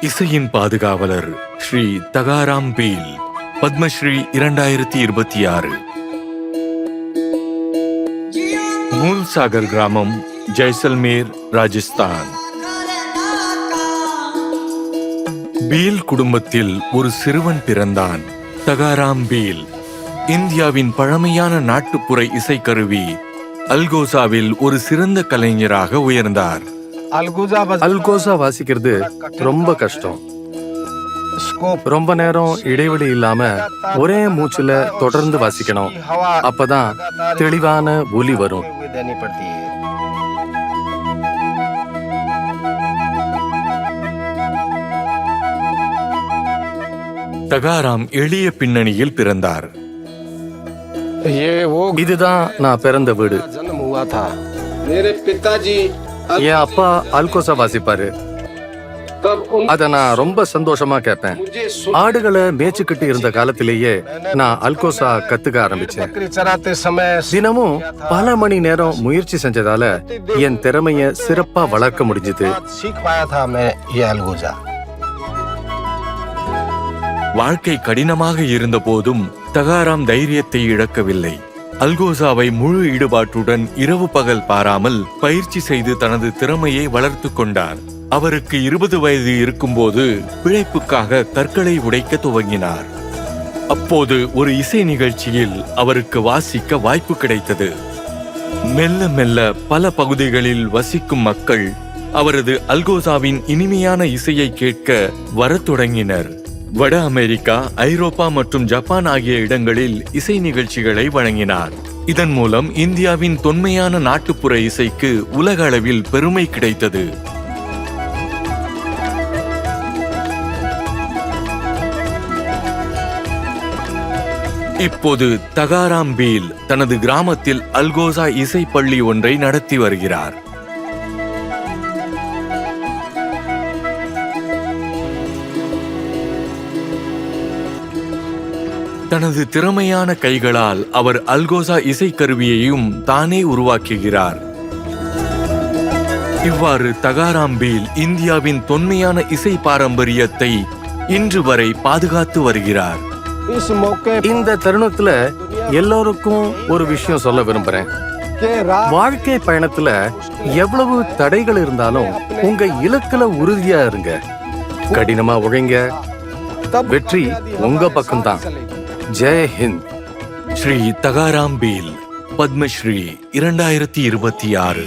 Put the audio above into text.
இசையின் பாதுகாவலர் ஸ்ரீ தகாராம் பீல், பத்மஸ்ரீ 2026. மூல்சாகர் கிராமம், ஜெய்சல்மேர், ராஜஸ்தான். பீல் குடும்பத்தில் ஒரு சிறுவன் பிறந்தான். தகாராம் பீல் இந்தியாவின் பழமையான நாட்டுப்புற இசைக்கருவி அல்கோசாவில் ஒரு சிறந்த கலைஞராக உயர்ந்தார். அல்கோசா வாசிக்கிறது ரொம்ப கஷ்டம். ரொம்ப நேரம் இடைவெளி இல்லாம ஒரே மூச்சுல தொடர்ந்து வாசிக்கணும். அப்பதான் தெளிவான ஒலி வரும். தகாராம் எளிய பின்னணியில் பிறந்தார். இதுதான் நான் பிறந்த வீடு. என் அப்பா அல்கோசா வாசிப்பாரு. அத நான் ரொம்ப சந்தோஷமா கேட்பேன். ஆடுகளை மேய்ச்சிக்கிட்டு இருந்த காலத்திலேயே நான் அல்கோசா கத்துக்க ஆரம்பிச்சேன். தினமும் பல மணி நேரம் முயற்சி செஞ்சதால என் திறமைய சிறப்பா வளர்க்க முடிஞ்சது. வாழ்க்கை கடினமாக இருந்த போதும் தகாராம் தைரியத்தை இழக்கவில்லை. அல்கோசாவை முழு ஈடுபாட்டுடன் இரவு பகல் பாராமல் பயிற்சி செய்து தனது திறமையை வளர்த்து கொண்டார். அவருக்கு 20 வயது இருக்கும்போது பிழைப்புக்காக கற்களை உடைக்க துவங்கினார். அப்போது ஒரு இசை நிகழ்ச்சியில் அவருக்கு வாசிக்க வாய்ப்பு கிடைத்தது. மெல்ல மெல்ல பல பகுதிகளில் வசிக்கும் மக்கள் அவரது அல்கோசாவின் இனிமையான இசையை கேட்க வரத் தொடங்கினர். வட அமெரிக்கா, ஐரோப்பா மற்றும் ஜப்பான் ஆகிய இடங்களில் இசை நிகழ்ச்சிகளை வழங்கினார். இதன் மூலம் இந்தியாவின் தொன்மையான நாட்டுப்புற இசைக்கு உலக அளவில் பெருமை கிடைத்தது. இப்போது தகாராம் பீல் தனது கிராமத்தில் அல்கோசா இசை பள்ளி ஒன்றை நடத்தி வருகிறார். தனது திறமையான கைகளால் அவர் அல்கோசா இசைக்கருவியையும் தானே உருவாக்குகிறார். இவ்வாறு தகாராம் பீல் இந்தியாவின் தொன்மையான இசை பாரம்பரியத்தை இன்று வரை பாதுகாத்து வருகிறார். இந்த தருணத்துல எல்லோருக்கும் ஒரு விஷயம் சொல்ல விரும்புறேன். வாழ்க்கை பயணத்துல எவ்வளவு தடைகள் இருந்தாலும் உங்க இலக்குல உறுதியா இருங்க. கடினமா உழைங்க. வெற்றி உங்க பக்கம்தான். ஜெய் ஹிந்த். ஸ்ரீ தகாராம் பீல், பத்மஸ்ரீ 2026.